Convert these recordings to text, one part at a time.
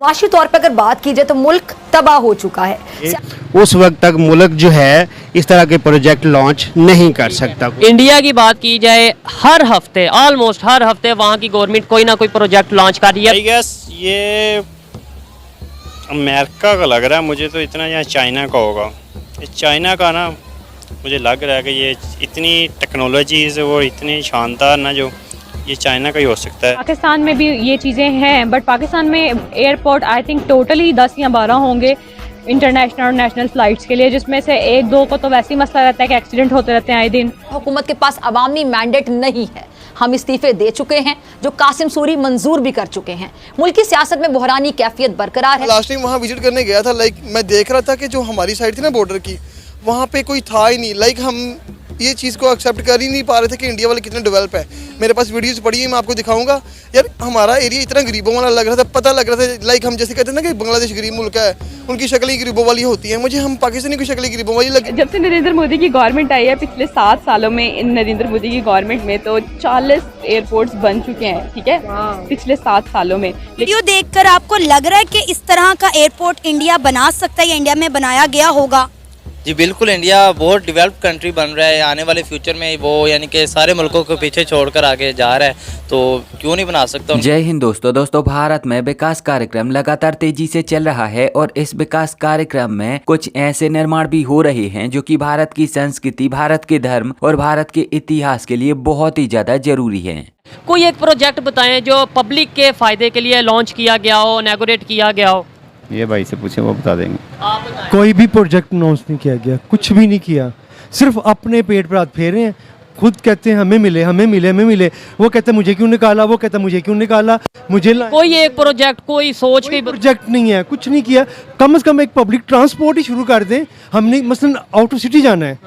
माशी तौर पर अगर बात की जाए तो मुल्क तबाह हो चुका है। उस वक्त तक मुल्क जो है इस तरह के प्रोजेक्ट लॉन्च नहीं कर सकता। इंडिया की बात की जाए, हर हफ्ते ऑलमोस्ट हर हफ्ते वहाँ की गवर्नमेंट कोई ना कोई प्रोजेक्ट लॉन्च कर रही है। आई गेस ये अमेरिका का लग रहा है मुझे, तो इतना या चाइना का होगा। चाइना का ना मुझे लग रहा है कि ये इतनी टेक्नोलॉजीज़ वो इतनी शानदार ना, जो ये चाइना का ही हो सकता है। पाकिस्तान में भी ये चीज़ें हैं, बट पाकिस्तान में एयरपोर्ट आई थिंक टोटली 10 या 12 होंगे इंटरनेशनल और नेशनल फ़्लाइट्स के लिए, जिसमें से 1-2 को तो वैसे ही मसला रहता है कि एक्सीडेंट होते रहते हैं आए दिन। हुकूमत के पास अवामी मैंडेट नहीं है। हम इस्तीफे दे चुके हैं, जो कासिम सूरी मंजूर भी कर चुके हैं। मुल्क की सियासत में बहरानी कैफियत बरकरार है। लास्ट टाइम वहाँ विजिट करने गया था, मैं देख रहा था कि जो हमारी साइड थी ना बॉर्डर की, वहाँ पे कोई था ही नहीं। हम ये चीज़ को एक्सेप्ट कर ही नहीं पा रहे थे कि इंडिया वाले कितने डेवलप है। मेरे पास वीडियोस पड़ी है, मैं आपको दिखाऊंगा। यार हमारा एरिया इतना गरीबों वाला लग रहा था, पता लग रहा था हम जैसे कहते हैं ना कि बांग्लादेश गरीब मुल्क है, उनकी शक्ल ही गरीबों वाली होती है। मुझे हम पाकिस्तानी की शक्ल गरीबों वाली लगी। जब से नरेंद्र मोदी की गवर्नमेंट आई है पिछले 7 सालों में, इन नरेंद्र मोदी की गवर्नमेंट में तो 40 एयरपोर्ट्स बन चुके हैं, ठीक है, पिछले 7 सालों में। वीडियो देखकर आपको लग रहा है कि इस तरह का एयरपोर्ट इंडिया बना सकता है या इंडिया में बनाया गया होगा? जी बिल्कुल, इंडिया बहुत डेवलप्ड कंट्री बन रहा है। आने वाले फ्यूचर में वो यानी कि सारे मुल्कों को पीछे छोड़कर आगे जा रहा है, तो क्यों नहीं बना सकता। जय हिंद दोस्तों, भारत में विकास कार्यक्रम लगातार तेजी से चल रहा है और इस विकास कार्यक्रम में कुछ ऐसे निर्माण भी हो रहे हैं जो कि भारत की संस्कृति, भारत के धर्म और भारत के इतिहास के लिए बहुत ही ज्यादा जरूरी है। कोई एक प्रोजेक्ट बताएं जो पब्लिक के फायदे के लिए लॉन्च किया गया हो, इनॉग्रेट किया गया हो। ये भाई से पूछे, वो बता देंगे। कोई भी प्रोजेक्ट अनाउंस नहीं किया गया, कुछ भी नहीं किया, सिर्फ अपने पेट पर हाथ फेरे हैं। खुद कहते हैं हमें मिले, हमें मिले, हमें मिले। वो कहते हैं मुझे क्यों निकाला, वो कहता है मुझे क्यों निकाला, मुझे कोई एक प्रोजेक्ट, कोई सोच के प्रोजेक्ट नहीं है, कुछ नहीं किया। कम से कम एक पब्लिक ट्रांसपोर्ट ही शुरू कर दें। हमने मसलन आउट ऑफ सिटी जाना है,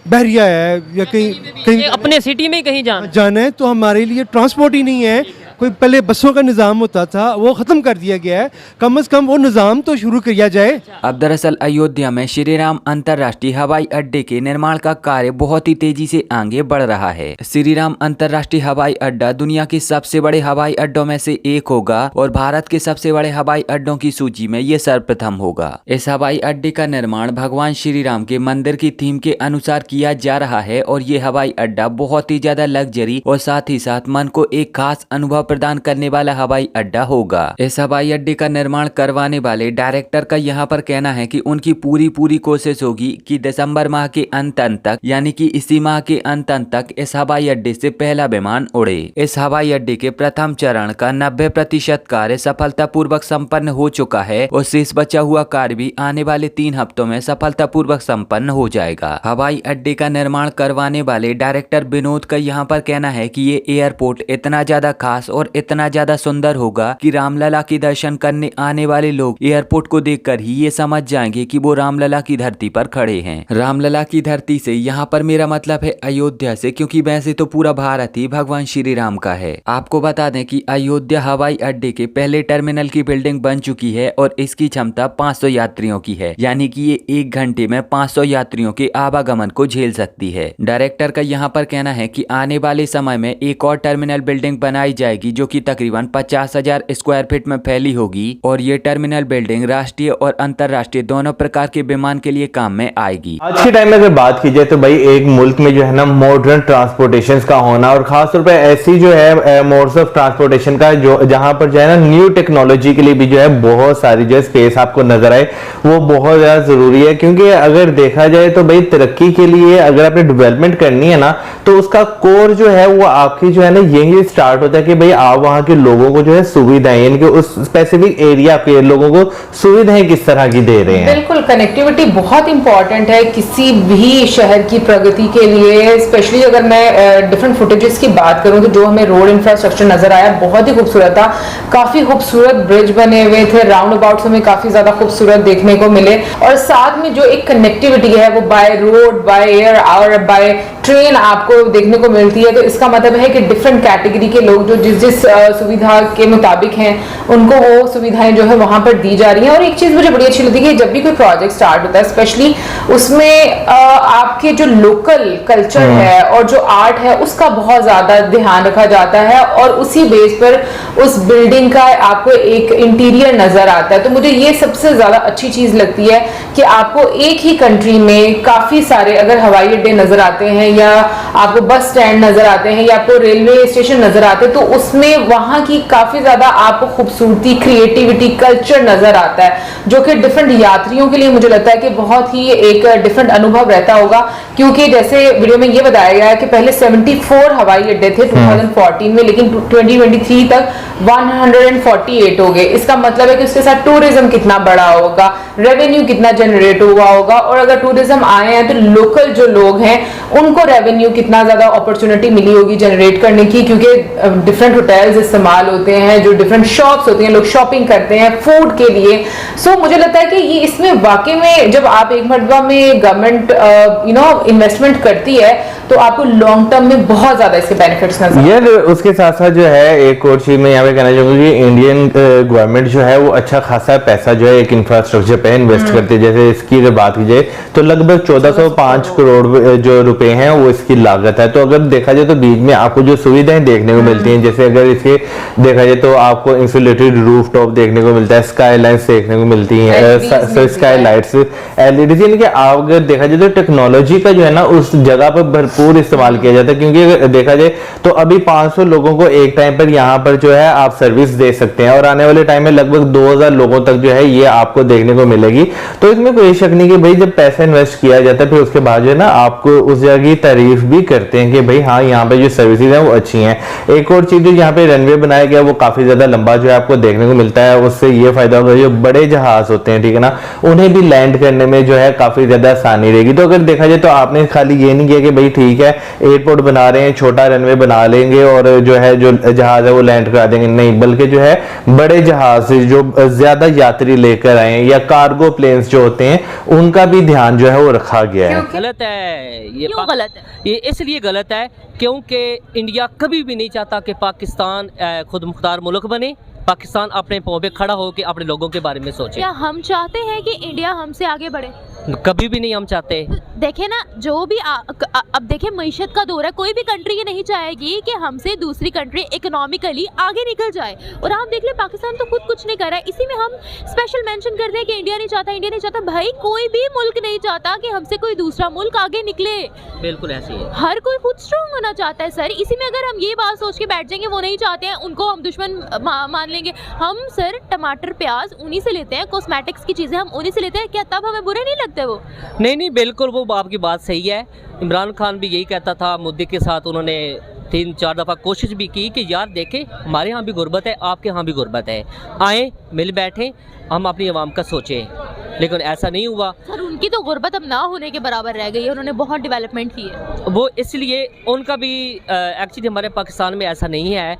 बहरिया है या कहीं अपने सिटी में कहीं जाना है, तो हमारे लिए ट्रांसपोर्ट ही नहीं है। कोई पहले बसों का निज़ाम होता था, वो ख़त्म कर दिया गया है। कम से कम वो निज़ाम तो शुरू किया जाए। अब दरअसल अयोध्या में श्री राम अंतर्राष्ट्रीय हवाई अड्डे के निर्माण का कार्य बहुत ही तेजी से आगे बढ़ रहा है। श्री राम अंतर्राष्ट्रीय हवाई अड्डा दुनिया के सबसे बड़े हवाई अड्डों में से एक होगा और भारत के सबसे बड़े हवाई अड्डों की सूची में ये सर्वप्रथम होगा। इस हवाई अड्डे का निर्माण भगवान श्री राम के मंदिर की थीम के अनुसार किया जा रहा है और ये हवाई अड्डा बहुत ही ज्यादा लग्जरी और साथ ही साथ मन को एक खास अनुभव प्रदान करने वाला हवाई अड्डा होगा। इस हवाई अड्डे का निर्माण करवाने वाले डायरेक्टर का यहाँ पर कहना है कि उनकी पूरी कोशिश होगी कि दिसंबर माह के अंत तक, यानी कि इसी माह के अंत तक इस हवाई अड्डे से पहला विमान उड़े। इस हवाई अड्डे के प्रथम चरण का 90% कार्य सफलतापूर्वक संपन्न हो चुका है और शेष बचा हुआ कार्य भी आने वाले 3 हफ्तों में सफलतापूर्वक संपन्न हो जाएगा। हवाई अड्डे का निर्माण करवाने वाले डायरेक्टर विनोद का यहाँ पर कहना है कि ये एयरपोर्ट इतना ज्यादा खास और इतना ज्यादा सुंदर होगा कि रामलला के दर्शन करने आने वाले लोग एयरपोर्ट को देखकर ही ये समझ जाएंगे कि वो रामलला की धरती पर खड़े हैं। रामलला की धरती से यहाँ पर मेरा मतलब है अयोध्या से, क्योंकि वैसे तो पूरा भारत ही भगवान श्री राम का है। आपको बता दें कि अयोध्या हवाई अड्डे के पहले टर्मिनल की बिल्डिंग बन चुकी है और इसकी क्षमता 500 यात्रियों की है, यानी कि ये 1 घंटे में 500 यात्रियों के आवागमन को झेल सकती है। डायरेक्टर का यहाँ पर कहना है कि आने वाले समय में एक और टर्मिनल बिल्डिंग बनाई जाएगी जो कि तकरीबन 50,000 स्क्वायर फीट में फैली होगी और ये टर्मिनल बिल्डिंग राष्ट्रीय और अंतर्राष्ट्रीय दोनों प्रकार के विमान के लिए काम में आएगी। आज के टाइम में अगर बात की जाए तो भाई एक मुल्क में जो है ना मॉडर्न ट्रांसपोर्टेशन का होना और खासतौर पर ऐसी जो है मोड्स ऑफ ट्रांसपोर्टेशन का जो जहां पर जो है ना न्यू टेक्नोलॉजी के लिए भी जो है बहुत सारी जो स्पेस आपको नजर आए, वो बहुत ज्यादा जरूरी है। क्योंकि अगर देखा जाए तो भाई तरक्की के लिए अगर आपने डेवलपमेंट करनी है ना, तो उसका कोर जो है वो आपकी जो है ना यही स्टार्ट होता है कि भाई आप वहां के लोगों को जो है सुविधाएं, यानी कि उस स्पेसिफिक एरिया के लोगों को सुविधाएं किस तरह की दे रहे हैं। बिल्कुल, कनेक्टिविटी बहुत इंपॉर्टेंट है किसी भी शहर की प्रगति के लिए। स्पेशली अगर मैं डिफरेंट फुटेजेस की बात करूं तो जो हमें रोड इंफ्रास्ट्रक्चर नजर आया बहुत ही खूबसूरत था। काफी खूबसूरत ब्रिज बने हुए थे, राउंड अबाउट्स हमें काफी ज्यादा खूबसूरत देखने को मिले और साथ में जो एक कनेक्टिविटी है वो बाय रोड, बाय एयर और बाय ट्रेन आपको देखने को मिलती है। तो इसका मतलब है कि डिफरेंट कैटेगरी के लोग जो जिस जिस सुविधा के मुताबिक हैं उनको वो सुविधाएं जो है वहाँ पर दी जा रही हैं। और एक चीज़ मुझे बड़ी अच्छी लगती है कि जब भी कोई प्रोजेक्ट स्टार्ट होता है स्पेशली उसमें आपके जो लोकल कल्चर है और जो आर्ट है उसका बहुत ज़्यादा ध्यान रखा जाता है और उसी बेस पर उस बिल्डिंग का आपको एक इंटीरियर नज़र आता है। तो मुझे ये सबसे ज़्यादा अच्छी चीज़ लगती है कि आपको एक ही कंट्री में काफ़ी सारे अगर हवाई अड्डे नज़र आते हैं या आपको बस स्टैंड नज़र आते हैं या आपको रेलवे स्टेशन नज़र आते हैं तो उसमें वहाँ की काफ़ी ज़्यादा आपको खूबसूरती, क्रिएटिविटी, कल्चर नज़र आता है जो कि डिफरेंट यात्रियों के लिए मुझे लगता है कि बहुत ही एक डिफरेंट अनुभव रहता होगा। क्योंकि जैसे वीडियो में ये बताया गया है कि पहले 74 हवाई अड्डे थे 2014 में, लेकिन 2023 तक 148 हो गए। इसका मतलब है कि उसके साथ टूरिज्म कितना बड़ा होगा, रेवेन्यू कितना जनरेट हुआ होगा और अगर टूरिज्म आए हैं तो लोकल जो लोग हैं उनको रेवेन्यू कितना ज्यादा अपॉर्चुनिटी मिली होगी जनरेट करने की, क्योंकि डिफरेंट होटल्स इस्तेमाल होते हैं, जो डिफरेंट शॉप्स होती हैं, लोग शॉपिंग करते हैं फूड के लिए। सो मुझे लगता है कि ये इसमें वाकई में जब आप एक मरतबा में गवर्नमेंट इन्वेस्टमेंट करती है तो आपको लॉन्ग टर्म में बहुत ज्यादा इसके बेनिफिट्स नजर यार उसके साथ साथ जो है एक और चीज मैं यहाँ पे कहना चाहूंगी, इंडियन गवर्नमेंट जो है वो अच्छा खासा पैसा जो है एक इंफ्रास्ट्रक्चर पे इन्वेस्ट करती है। जैसे इसकी अगर बात की जाए तो लगभग 1405 करोड़ जो रुपए हैं वो इसकी लागत है। तो अगर देखा जाए तो बीच में आपको जो सुविधाएं देखने को मिलती हैं, जैसे अगर इसके देखा जाए तो आपको इंसुलेटेड रूफ टॉप देखने को मिलता है, स्काई लाइन्स देखने को मिलती है, स्काई लाइट्स, एलईडी, यानी कि आप अगर देखा जाए तो टेक्नोलॉजी का जो है ना उस जगह पर भरपूर इस्तेमाल किया जाता है। क्योंकि अगर देखा जाए तो अभी 500 लोगों को एक टाइम पर यहाँ पर जो है आप सर्विस दे सकते हैं और आने वाले टाइम में लगभग 2000 लोगों तक जो है ये आपको देखने को मिलेगी। तो इसमें कोई शक नहीं कि भाई जब पैसा इन्वेस्ट किया जाता है फिर उसके बाद जो है ना आपको उस जगह की तारीफ भी करते हैं कि भाई हाँ यहाँ पे जो सर्विसेज हैं वो अच्छी हैं। एक और चीज जो यहाँ पे रनवे बनाया गया वो काफी ज्यादा लंबा जो है आपको देखने को मिलता है, उससे ये फायदा होगा जो बड़े जहाज होते हैं, ठीक है ना, उन्हें भी लैंड करने में जो है काफी ज्यादा आसानी रहेगी। तो अगर देखा जाए तो आपने खाली ये नहीं किया कि भाई ठीक है एयरपोर्ट बना रहे हैं, छोटा रनवे बना लेंगे और जो है जो जहाज है वो लैंड करा देंगे, नहीं, बल्कि जो है बड़े जहाज जो ज्यादा यात्री लेकर आए या कार्गो प्लेन्स जो होते हैं उनका भी ध्यान जो है वो रखा गया है। गलत है ये, क्यों गलत है? ये इसलिए गलत है क्योंकि इंडिया कभी भी नहीं चाहता कि पाकिस्तान खुद मुख्तार मुल्क बने। पाकिस्तान अपने पांव पे खड़ा होकर अपने लोगों के बारे में सोचे। क्या हम चाहते हैं कि इंडिया हमसे आगे बढ़े? कभी भी नहीं हम चाहते। देखे ना, जो भी अब देखे मईशत का दौर है, कोई भी कंट्री ये नहीं चाहेगी कि हमसे दूसरी कंट्री इकोनॉमिकली आगे निकल जाए। और आप देख ले पाकिस्तान तो खुद कुछ नहीं कर रहा है। इसी में हम स्पेशल मेंशन करते हैं कि इंडिया नहीं चाहता, इंडिया नहीं चाहता। भाई कोई भी मुल्क नहीं चाहता कि हमसे कोई दूसरा मुल्क आगे निकले। बिल्कुल ऐसे ही है, हर कोई खुद स्ट्रॉन्ग होना चाहता है सर। इसी में अगर हम ये बात सोच के बैठ जाएंगे वो नहीं चाहते हैं, उनको हम दुश्मन मान लेंगे। हम सर टमाटर प्याज उन्हीं से लेते हैं, कॉस्मेटिक्स की चीजें हम उन्हीं से लेते हैं, क्या तब हमें बुरे नहीं लगते वो? नहीं, बिल्कुल वो आपकी बात सही है। इमरान खान भी यही कहता था, मोदी के साथ उन्होंने 3-4 दफ़ा कोशिश भी की कि यार देखें हमारे यहाँ भी गुर्बत है, आपके यहाँ भी गुर्बत है, आए मिल बैठे हम अपनी आवाम का सोचें, लेकिन ऐसा नहीं हुआ। सर उनकी तो गुर्बत अब ना होने के बराबर रह गई है, उन्होंने बहुत डेवलपमेंट की है वो, इसलिए उनका भी एक्चुअली हमारे पाकिस्तान में ऐसा नहीं है।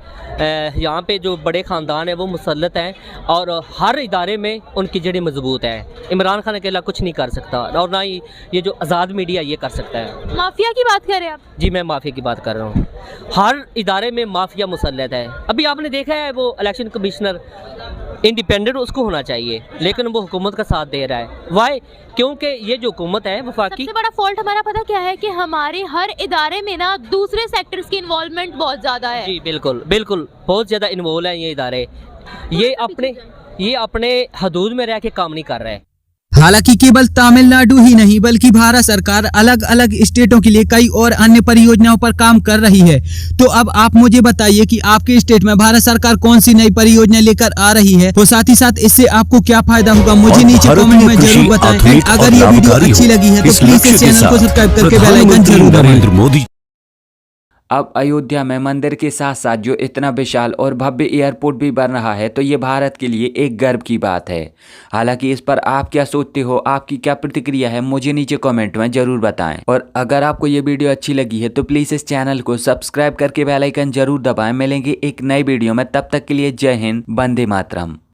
यहाँ पे जो बड़े ख़ानदान है वो मुसल्लत हैं और हर इदारे में उनकी जड़ी मजबूत है। इमरान खान अकेला कुछ नहीं कर सकता और ना ही ये जो आज़ाद मीडिया ये कर सकता है। माफिया की बात कर रहे हैं आप? जी मैं माफिया की बात कर रहा हूँ। हर इदारे में माफिया मुसल्लत है। अभी आपने देखा है वो इलेक्शन कमिश्नर इंडिपेंडेंट उसको होना चाहिए, लेकिन वो हुकूमत का साथ दे रहा है। वाई? क्योंकि ये जो हुकूमत है वफाकी, सबसे बड़ा फॉल्ट हमारा पता क्या है कि हमारे हर इदारे में ना दूसरे सेक्टर्स की इन्वॉल्वमेंट बहुत ज्यादा है। जी बिल्कुल बहुत ज्यादा इन्वॉल्व है ये इदारे। ये अपने हदूद में रह के काम नहीं कर रहे हैं। हालांकि केवल तमिलनाडु ही नहीं बल्कि भारत सरकार अलग अलग स्टेटों के लिए कई और अन्य परियोजनाओं पर काम कर रही है। तो अब आप मुझे बताइए कि आपके स्टेट में भारत सरकार कौन सी नई परियोजना लेकर आ रही है, तो साथ ही साथ इससे आपको क्या फायदा होगा मुझे नीचे कमेंट में जरूर बताएं। अगर ये वीडियो अच्छी लगी है तो प्लीज इस चैनल को सब्सक्राइब करके बेल आइकन जरूर दबाएं। अब अयोध्या में मंदिर के साथ साथ जो इतना विशाल और भव्य एयरपोर्ट भी बन रहा है तो ये भारत के लिए एक गर्व की बात है। हालांकि इस पर आप क्या सोचते हो, आपकी क्या प्रतिक्रिया है, मुझे नीचे कमेंट में जरूर बताएं। और अगर आपको ये वीडियो अच्छी लगी है तो प्लीज़ इस चैनल को सब्सक्राइब करके बेल आइकन जरूर दबाएं। मिलेंगे एक नई वीडियो में, तब तक के लिए जय हिंद, वंदे मातरम।